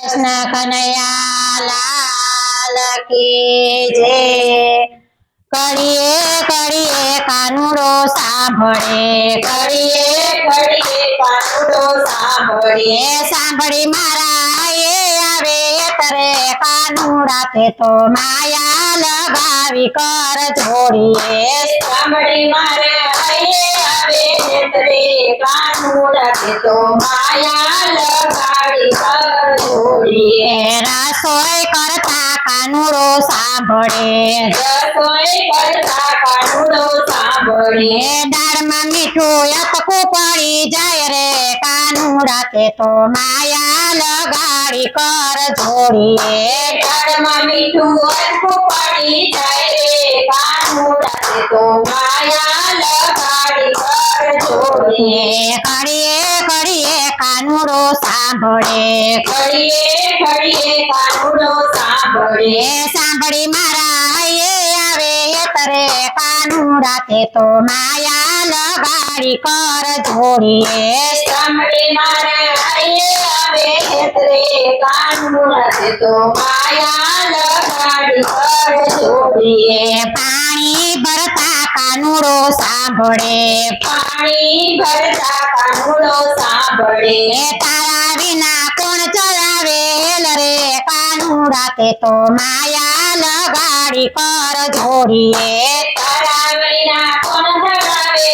કૃષ્ણ કનૈયા લાલ કી જય। કડીએ કડીએ કાનુડો સાંભળે, કડીએ કડીએ કાનુડો સાંભળે, સાંભળી મારા એ આવે તરે કાનુડા તે તો માયા લગાવી કર જોડીએ। સાંભળી મારે આવે તરે કાનુડા તે તો માયા લગાડી કર જોડીએ। રસોઈ કરતા કાનુડો સાંભળે, રસોઈ કરતા કાનુડો સાંભળે, દાળમાં મીઠું અટકું પડી જાય રે કાનુડા તે તો માયા લગાડી કર જોડીએ। દાળમાં મીઠું અટકું પડી જાય રે કાનુડા તે તો માયા લગાડી કર જોડીએ। કડીએ કડીએ કાનુડો સાંભળે, કડીએ કડીએ કાનુડો સાંભળે, સાંભળી મારા એ આવે તરે કાનુડા તે તો માયા લગાડી કર જોડીએ। સાંભળી મારે આવે તરે કાનુડા તે તો માયા લગાડી કર જોડીએ। પાણી ભરતા કાનુડો સાંભળે, પાણી ભરતા કાનુડો સાંભળે, તારા વિના કોણ ચલાવેલ રે કાનુડા તે તો માયા લગાડી કર જોડીએ। તારા વિના કોણ ધરાવે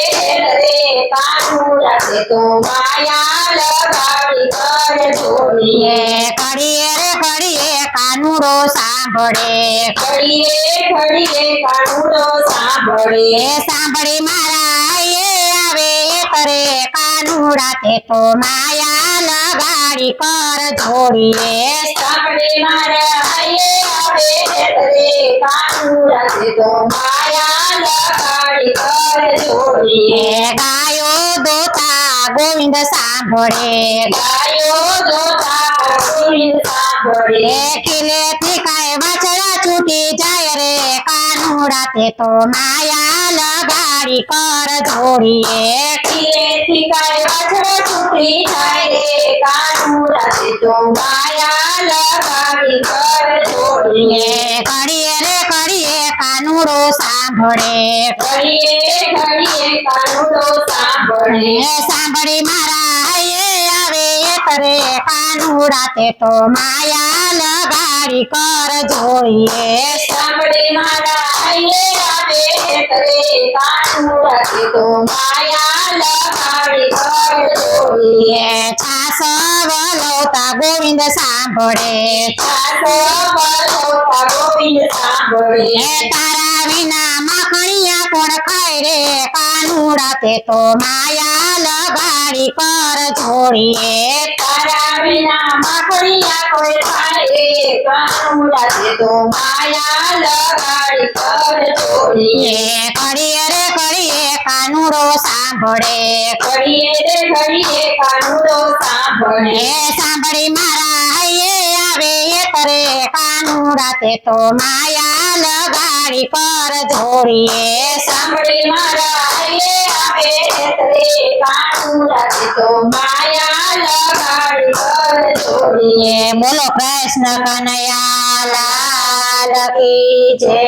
રે કાનુડા તે તો માયા લગાડી કર જોડીએ। કડીએ રે કડીએ કાનુડો સાંભળે, ઘડીએ ઘડીએ કાનુડો સાંભળે, સાંભળી મારા એ આવે તરે કાનુડા તે તો માયા લગાડી કર જોડીએ। સાંભળી મારે આવે તરે કાનુડા તે તો માયા લગાડી કર જોડીએ। ગાયો દોતા ગોવિંદ સાંભળે, ગાયો જોતા ગોવિંદ સાંભળે, કિલેથી કાંઈ વાછડા છૂટી જાય રે કાનુડા તે તો માયા લગાડી કર જોડીએ। કિલેથી કાંઈ વાછડા છૂટી જાય રે કાનુડા તે તો માયા લગાડી કર જોડીએ। કડીએ રે કડીએ કાનુડો સાંભળે, ઘડીએ ઘડીએ કાનુડો સાંભળે, સાંભળી મારા એ આવે તરે કાનુડા તે તો માયા લગાડી કર જોડીએ। સાંભળી મારા આવે તરે કાનુડા તે તો માયા લગાડી કર જોડીએ। છાસ વલોતા ગોવિંદ સાંભળે, સાસો વલોતા ગોવિંદ સાંભળે, તારા વિના માખણિયા કોણ ખાય રે કાનુડા તે તો માયા લગાડી કર જોડીએ। તારા વિના માખણિયા કોઈ ખાય રે કાનુડા તે તો માયા લગાડી કર જોડીએ। કડીએ રે કડીએ કાનુડો સાંભળે, ઘડીએ રે ઘડીએ કાનુડો સાંભળે, સાંભળી મારા એ આવે તરે કાનુડા તે તો માયા લગાડી કર જોડીએ। સાંભળી મારા આવે તરે કાનુડા તે તો માયા લગાડી કર જોડીએ। બોલો કૃષ્ણ કનૈયા લાલ કી જય।